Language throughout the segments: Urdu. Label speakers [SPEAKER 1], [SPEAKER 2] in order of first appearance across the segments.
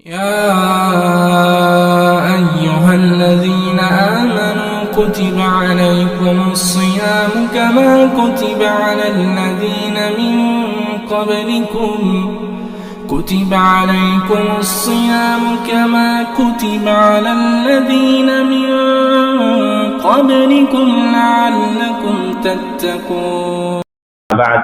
[SPEAKER 1] يا أيها الذين آمنوا كتب عليكم الصيام كما كتب على الذين من قبلكم لعلكم تتقون.
[SPEAKER 2] بعد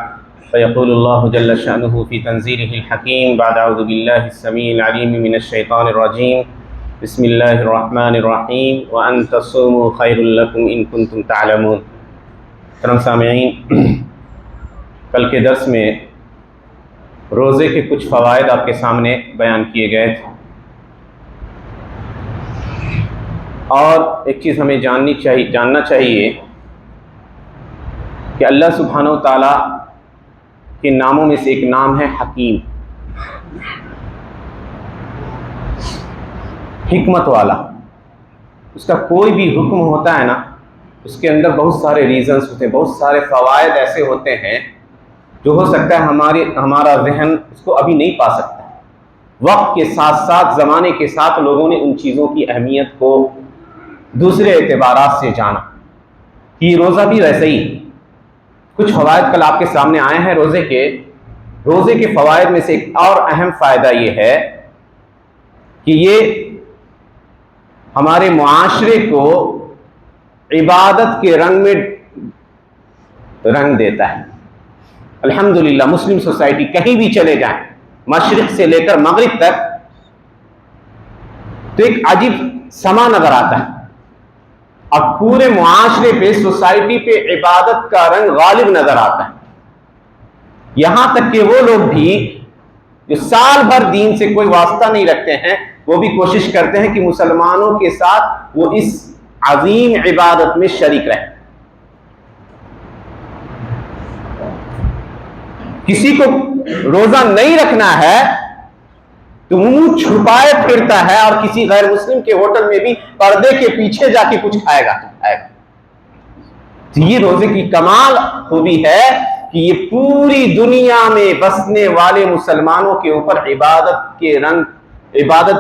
[SPEAKER 2] فيقول الله جل شأنه في تنزيله الحكيم بعد أعوذ بالله السميع العليم من الشيطان الرجيم بسم الله الرحمن الرحيم وأن تصوموا خير لكم إن كنتم تعلمون. کرم سامعین، کل کے درس میں روزے کے کچھ فوائد آپ کے سامنے بیان کیے گئے تھے، اور ایک چیز ہمیں جاننا چاہیے کہ اللہ سبحانہ و تعالیٰ کے ناموں میں سے ایک نام ہے حکیم، حکمت والا۔ اس کا کوئی بھی حکم ہوتا ہے نا، اس کے اندر بہت سارے ریزنز ہوتے ہیں، بہت سارے فوائد ایسے ہوتے ہیں جو ہو سکتا ہے ہمارا ذہن اس کو ابھی نہیں پا سکتا۔ وقت کے ساتھ ساتھ، زمانے کے ساتھ لوگوں نے ان چیزوں کی اہمیت کو دوسرے اعتبارات سے جانا کہ روزہ بھی ویسے ہی۔ کچھ فوائد کل آپ کے سامنے آئے ہیں روزے کے فوائد میں سے ایک اور اہم فائدہ یہ ہے کہ یہ ہمارے معاشرے کو عبادت کے رنگ میں رنگ دیتا ہے۔ الحمدللہ مسلم سوسائٹی کہیں بھی چلے جائیں، مشرق سے لے کر مغرب تک، تو ایک عجیب سما نظر آتا ہے، اب پورے معاشرے پہ، سوسائٹی پہ عبادت کا رنگ غالب نظر آتا ہے۔ یہاں تک کہ وہ لوگ بھی جو سال بھر دین سے کوئی واسطہ نہیں رکھتے ہیں، وہ بھی کوشش کرتے ہیں کہ مسلمانوں کے ساتھ وہ اس عظیم عبادت میں شریک رہیں۔ کسی کو روزہ نہیں رکھنا ہے تو منہ چھپائے پھرتا ہے، اور کسی غیر مسلم کے ہوٹل میں بھی پردے کے پیچھے جا کے کچھ کھائے گا۔ تو یہ روزے کی کمال خوبی ہے کہ یہ پوری دنیا میں بسنے والے مسلمانوں کے اوپر عبادت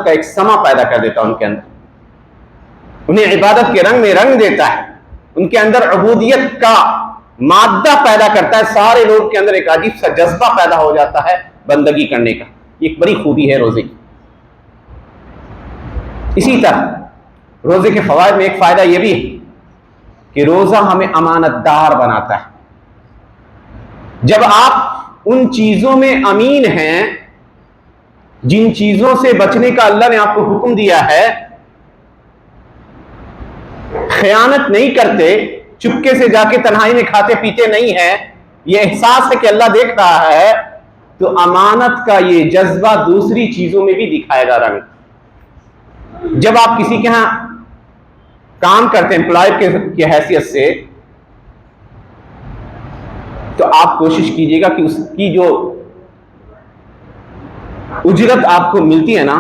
[SPEAKER 2] کا ایک سما پیدا کر دیتا ہے، ان کے اندر انہیں عبادت کے رنگ میں رنگ دیتا ہے، ان کے اندر عبودیت کا مادہ پیدا کرتا ہے، سارے لوگ کے اندر ایک عجیب سا جذبہ پیدا ہو جاتا ہے بندگی کرنے کا۔ یہ ایک بڑی خوبی ہے روزے کی۔ اسی طرح روزے کے فوائد میں ایک فائدہ یہ بھی ہے کہ روزہ ہمیں امانت دار بناتا ہے۔ جب آپ ان چیزوں میں امین ہیں جن چیزوں سے بچنے کا اللہ نے آپ کو حکم دیا ہے، خیانت نہیں کرتے، چپکے سے جا کے تنہائی میں کھاتے پیتے نہیں ہیں، یہ احساس ہے کہ اللہ دیکھ رہا ہے، تو امانت کا یہ جذبہ دوسری چیزوں میں بھی دکھائے گا رنگ۔ جب آپ کسی کے ہاں کام کرتے ہیں امپلائی کی حیثیت سے، تو آپ کوشش کیجئے گا کہ اس کی جو اجرت آپ کو ملتی ہے نا،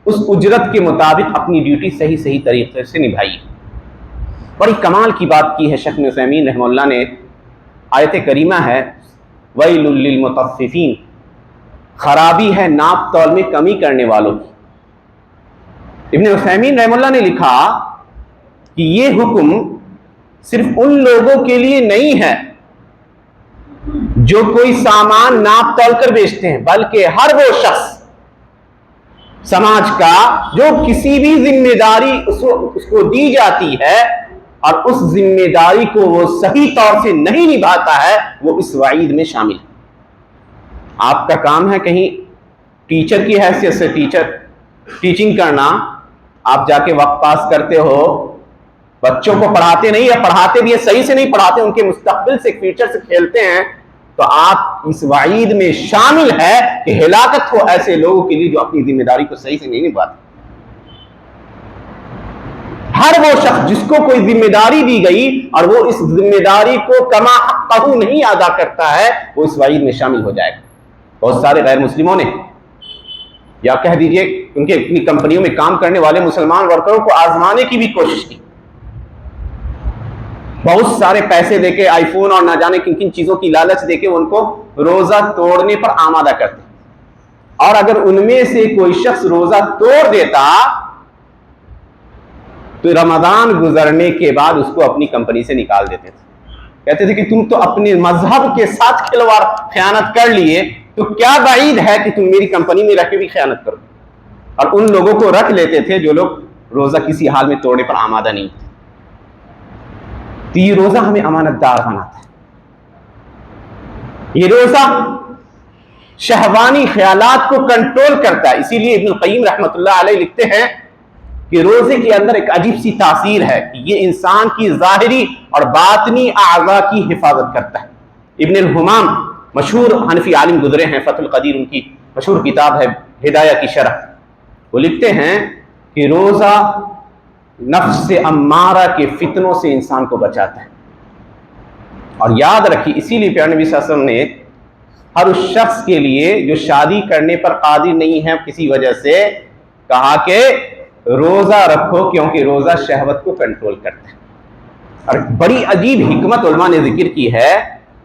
[SPEAKER 2] اس اجرت کے مطابق اپنی ڈیوٹی صحیح طریقے سے نبھائیے۔ بڑی کمال کی بات کی ہے شیخ عثیمین رحمہ اللہ نے، آیت کریمہ ہے وَيْلٌ لِّلْمُطَفِّفِينَ، خرابی ہے ناپ تول میں کمی کرنے والوں کی۔ ابن عثیمین رحمہ اللہ نے لکھا کہ یہ حکم صرف ان لوگوں کے لیے نہیں ہے جو کوئی سامان ناپ تول کر بیچتے ہیں، بلکہ ہر وہ شخص سماج کا جو کسی بھی ذمہ داری اس کو دی جاتی ہے اور اس ذمہ داری کو وہ صحیح طور سے نہیں نبھاتا ہے، وہ اس وعید میں شامل ہے۔ آپ کا کام ہے کہیں ٹیچر کی حیثیت سے ٹیچنگ کرنا، آپ جا کے وقت پاس کرتے ہو، بچوں کو پڑھاتے نہیں، یا پڑھاتے بھی صحیح سے نہیں پڑھاتے، ان کے مستقبل سے، فیوچر سے کھیلتے ہیں، تو آپ اس وعید میں شامل ہے کہ ہلاکت ہو ایسے لوگوں کے لیے جو اپنی ذمہ داری کو صحیح سے نہیں نبھاتے۔ ہر وہ شخص جس کو کوئی ذمہ داری دی گئی اور وہ اس ذمہ داری کو کما حقہ نہیں ادا کرتا ہے، وہ اس وعید میں شامل ہو جائے گا۔ بہت سارے غیر مسلموں نے، یا کہہ دیجئے ان کے اپنی کمپنیوں میں کام کرنے والے مسلمان ورکروں کو آزمانے کی بھی کوشش کی، بہت سارے پیسے دے کے، آئی فون اور نہ جانے کن کن چیزوں کی لالچ دے کے ان کو روزہ توڑنے پر آمادہ کرتے، اور اگر ان میں سے کوئی شخص روزہ توڑ دیتا تو رمضان گزرنے کے بعد اس کو اپنی کمپنی سے نکال دیتے تھے. کہتے تھے کہ تم تو اپنے مذہب کے ساتھ کھلواڑ خیانت کر لیے، تو کیا بعید ہے کہ تم میری کمپنی میں رہ کے بھی خیانت کرو. اور ان لوگوں کو رکھ لیتے تھے جو لوگ روزہ کسی حال میں توڑنے پر آمادہ نہیں تھے. تو یہ روزہ ہمیں امانت دار بناتا ہے. یہ روزہ شہوانی خیالات کو کنٹرول کرتا ہے. اسی لیے ابن القیم رحمۃ اللہ علیہ لکھتے ہیں کہ روزے کے اندر ایک عجیب سی تاثیر ہے کہ یہ انسان کی ظاہری اور باطنی اعضاء کی حفاظت کرتا ہے. ابن الحمام مشہور حنفی عالم گزرے ہیں، فتح القدیر ان کی مشہور کتاب ہے ہدایہ کی شرح. وہ لکھتے ہیں کہ روزہ نفس امارہ کے فتنوں سے انسان کو بچاتا ہے. اور یاد رکھیے اسی لیے پیارے نبی صلی اللہ علیہ وسلم نے ہر اس شخص کے لیے جو شادی کرنے پر قادر نہیں ہے کسی وجہ سے کہا کہ روزہ رکھو، کیونکہ روزہ شہوت کو کنٹرول کرتا ہے. اور بڑی عجیب حکمت علماء نے ذکر کی ہے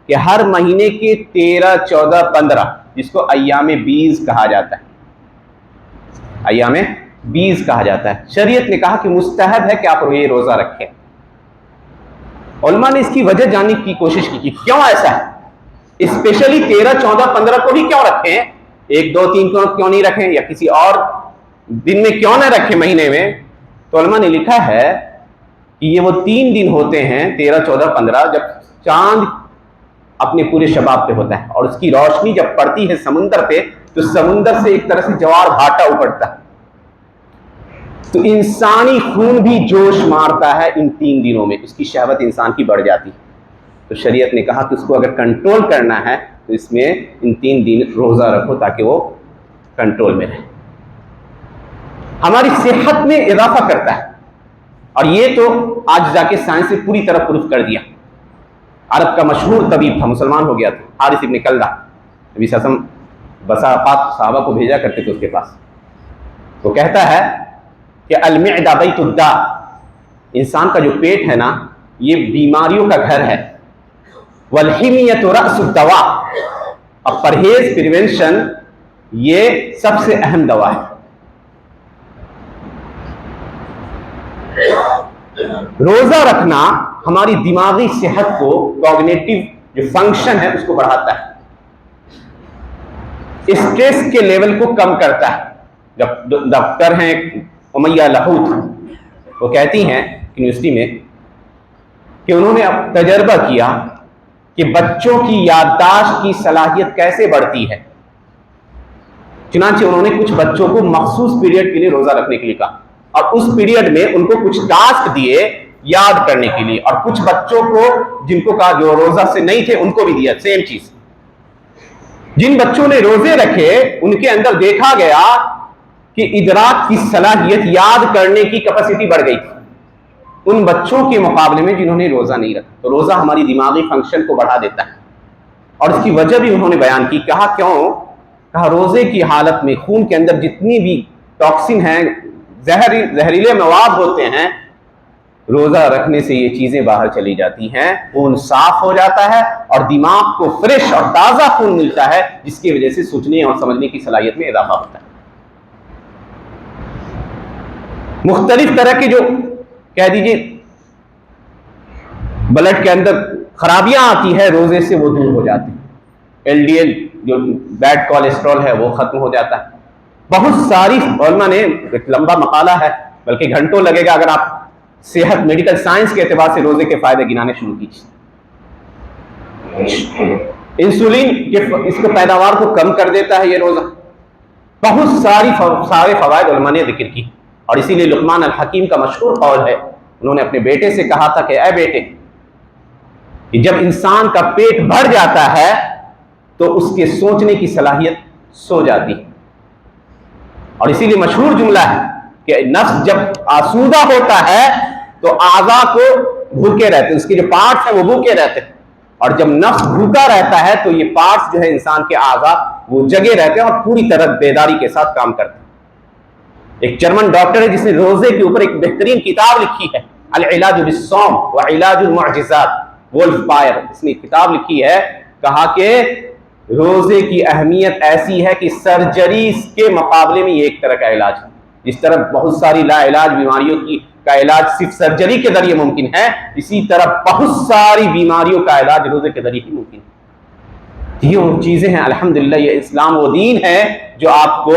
[SPEAKER 2] کہ ہر مہینے کے 13، 14، 15 جس کو ایام بیز کہا جاتا ہے، ایام بیز کہا جاتا ہے، شریعت نے کہا کہ مستحب ہے کہ آپ یہ روزہ رکھیں. علماء نے اس کی وجہ جاننے کی کوشش کی کہ کیوں ایسا ہے، اسپیشلی 13، 14، 15 کو ہی کیوں رکھیں، 1، 2، 3 کو کیوں نہیں رکھیں، یا کسی اور دن میں کیوں نہ رکھیں مہینے میں. تو علماء نے لکھا ہے کہ یہ وہ 3 دن ہوتے ہیں 13، 14، 15 جب چاند اپنے پورے شباب پہ ہوتا ہے اور اس کی روشنی جب پڑتی ہے سمندر پہ تو سمندر سے ایک طرح سے جوار بھاٹا اپڑتا ہے. تو انسانی خون بھی جوش مارتا ہے ان 3 دنوں میں، اس کی شہوت انسان کی بڑھ جاتی ہے. تو شریعت نے کہا کہ اس کو اگر کنٹرول کرنا ہے تو اس میں ان 3 دن روزہ رکھو تاکہ وہ کنٹرول میں رہے. ہماری صحت میں اضافہ کرتا ہے، اور یہ تو آج جا کے سائنس نے پوری طرح پروف کر دیا. عرب کا مشہور طبیب تھا، مسلمان ہو گیا تھا، حارث ابن کلدہ. نبی صلی اللہ علیہ وسلم بسا اوقات صحابہ کو بھیجا کرتے تھے اس کے پاس. وہ کہتا ہے کہ المعدہ بیت الداء، انسان کا جو پیٹ ہے نا یہ بیماریوں کا گھر ہے. والحمیۃ رأس الدواء، اب پرہیز پریونشن یہ سب سے اہم دوا ہے. روزہ رکھنا ہماری دماغی صحت کو، کوگنیٹو جو فنکشن ہے اس کو بڑھاتا ہے، اسٹریس کے لیول کو کم کرتا ہے. جب ڈاکٹر ہیں امیہ لاہوت، وہ کہتی ہیں یونیورسٹی میں کہ انہوں نے اب تجربہ کیا کہ بچوں کی یادداشت کی صلاحیت کیسے بڑھتی ہے. چنانچہ انہوں نے کچھ بچوں کو مخصوص پیریڈ کے لیے روزہ رکھنے کے لیے کہا، اور اس پیریڈ میں ان کو کچھ ٹاسک دیے یاد کرنے کے لیے، اور کچھ بچوں کو جن کو کہا جو روزہ سے نہیں تھے ان کو بھی دیا سیم چیز. جن بچوں نے روزے رکھے ان کے اندر دیکھا گیا کہ ادراک کی صلاحیت، یاد کرنے کی کیپیسٹی بڑھ گئی تھی ان بچوں کے مقابلے میں جنہوں نے روزہ نہیں رکھا. تو روزہ ہماری دماغی فنکشن کو بڑھا دیتا ہے، اور اس کی وجہ بھی انہوں نے بیان کی. کہا کیوں؟ کہا روزے کی حالت میں خون کے اندر جتنی بھی ٹاکسن ہیں، زہریلے مواد ہوتے ہیں، روزہ رکھنے سے یہ چیزیں باہر چلی جاتی ہیں، خون صاف ہو جاتا ہے اور دماغ کو فریش اور تازہ خون ملتا ہے، جس کی وجہ سے سوچنے اور سمجھنے کی صلاحیت میں اضافہ ہوتا ہے. مختلف طرح کے جو کہہ دیجیے بلڈ کے اندر خرابیاں آتی ہے روزے سے وہ دور ہو جاتی ہیں. LDL جو بیڈ کولیسٹرول ہے وہ ختم ہو جاتا ہے. بہت ساری علماء نے، ایک لمبا مقالہ ہے بلکہ گھنٹوں لگے گا اگر آپ صحت میڈیکل سائنس کے اعتبار سے روزے کے فائدے گنانے شروع کیجیے. انسولین اس کو پیداوار کو کم کر دیتا ہے یہ روزہ. بہت سارے فوائد علماء نے ذکر کی، اور اسی لیے لقمان الحکیم کا مشہور قول ہے، انہوں نے اپنے بیٹے سے کہا تھا کہ اے بیٹے، کہ جب انسان کا پیٹ بھر جاتا ہے تو اس کے سوچنے کی صلاحیت سو جاتی ہے. اور اسی لیے مشہور جملہ ہے کہ نفس جب آسودہ ہوتا ہے تو اعضاء کو بھوکے رہتے ہیں، اس کے جو پارٹس ہیں وہ بھوکے رہتے ہیں، اور جب نفس بھوکا رہتا ہے تو یہ پارٹس جو ہے انسان کے اعضاء وہ جگے رہتے ہیں اور پوری طرح بیداری کے ساتھ کام کرتے ہیں. ایک جرمن ڈاکٹر ہے جس نے روزے کے اوپر ایک بہترین کتاب لکھی ہے، العلاج بالصوم وعلاج المعجزات، وولف پائر، اس نے کتاب لکھی ہے. کہا کہ روزے کی اہمیت ایسی ہے کہ سرجری کے مقابلے میں یہ ایک طرح کا علاج ہے. جس طرح بہت ساری لا علاج بیماریوں کا علاج صرف سرجری کے ذریعے ممکن ہے، اسی طرح بہت ساری بیماریوں کا علاج روزے کے ذریعے ہی ممکن ہے. یہ وہ چیزیں ہیں. الحمدللہ یہ اسلام وہ دین ہے جو آپ کو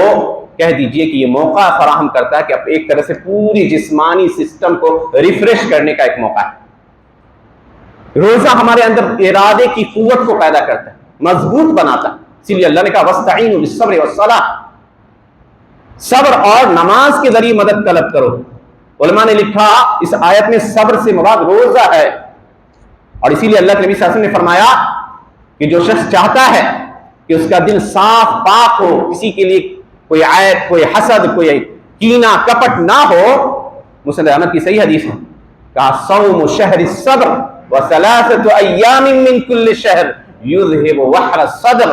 [SPEAKER 2] کہہ دیجئے کہ یہ موقع فراہم کرتا ہے کہ ایک طرح سے پوری جسمانی سسٹم کو ریفریش کرنے کا ایک موقع ہے. روزہ ہمارے اندر ارادے کی قوت کو پیدا کرتا ہے، مضبوط بناتا ہے. اسی لیے اللہ نے کہا وَاسْتَعِینُوا بِالصَّبْرِ وَالصَّلَاةِ، صبر اور نماز کے ذریعے مدد طلب کرو. علماء نے لکھا اس آیت میں صبر سے مراد روزہ ہے، اور اسی لیے اللہ کے نبی صلی اللہ علیہ وسلم نے فرمایا کہ جو شخص چاہتا ہے کہ اس کا دل صاف پاک ہو، کسی کے لیے کوئی عیب، کوئی حسد، کوئی کینہ کپٹ نہ ہو، مسند احمد کی صحیح حدیث ہے، کہا صوم شہر الصبر وثلاثة ایام من کل شہر یذہب وحر الصدر،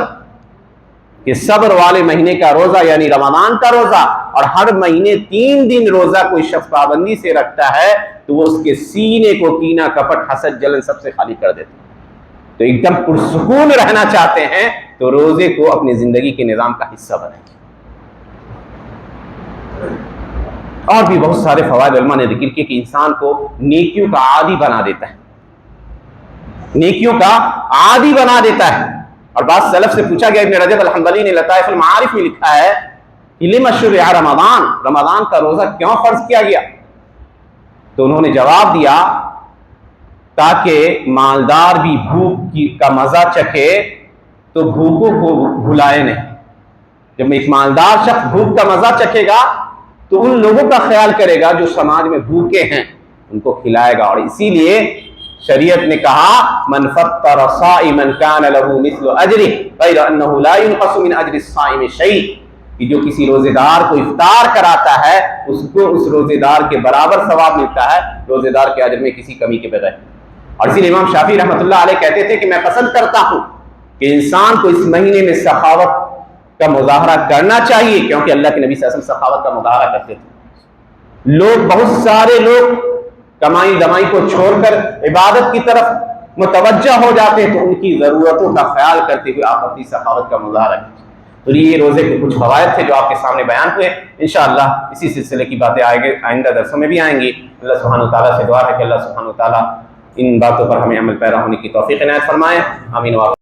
[SPEAKER 2] کہ صبر والے مہینے کا روزہ یعنی رمضان کا روزہ، اور ہر مہینے 3 دن روزہ کوئی شخص پابندی سے رکھتا ہے تو وہ اس کے سینے کو کینہ کپٹ حسد جلن سب سے خالی کر دیتا ہے. تو ایک دم پرسکون رہنا چاہتے ہیں تو روزے کو اپنی زندگی کے نظام کا حصہ بنائیں. اور بھی بہت سارے فوائد علماء نے ذکر کیے کہ انسان کو نیکیوں کا عادی بنا دیتا ہے، نیکیوں کا عادی بنا دیتا ہے. اور بعض سلف سے پوچھا گیا، ابن رجب الحنبلی نے لطائف المعارف میں لکھا ہے کہ لما شرع رمضان، رمضان کا روزہ کیوں فرض کیا گیا؟ تو انہوں نے جواب دیا تاکہ مالدار بھی بھوک کا مزہ چکھے تو بھوکوں کو بھلائے نہیں. جب ایک مالدار شخص بھوک کا مزہ چکھے گا تو ان لوگوں کا خیال کرے گا جو سماج میں بھوکے ہیں، ان کو کھلائے گا. اور اسی لیے شریعت نے کہا من فطر صائما كان له مثل اجره غیر انه لا ينقص من اجر الصائم شيء، کہ جو کسی روزے دار کو افطار کراتا ہے اس کو اس روزے دار کے برابر ثواب ملتا ہے، روزے دار کے اجر میں کسی کمی کے بغیر. اور اسی لیے امام شافعی رحمۃ اللہ علیہ کہتے تھے کہ میں پسند کرتا ہوں کہ انسان کو اس مہینے میں سخاوت کا مظاہرہ کرنا چاہیے، کیونکہ اللہ کے نبی صلی اللہ علیہ وسلم سخاوت کا مظاہرہ کرتے تھے. لوگ بہت سارے لوگ کمائی دمائی کو چھوڑ کر عبادت کی طرف متوجہ ہو جاتے ہیں تو ان کی ضرورتوں کا خیال کرتے ہوئے آپ اپنی سخاوت کا مظاہرہ کیجیے. تو یہ روزے کے کچھ فوائد تھے جو آپ کے سامنے بیان ہوئے. انشاءاللہ اسی سلسلے کی باتیں آئندہ درسوں میں بھی آئیں گی. اللہ سبحانہ و تعالیٰ سے دعا ہے کہ اللہ سبحانہ و تعالیٰ ان باتوں پر ہمیں عمل پیرا ہونے کی توفیق عنایت فرمائے. آمین.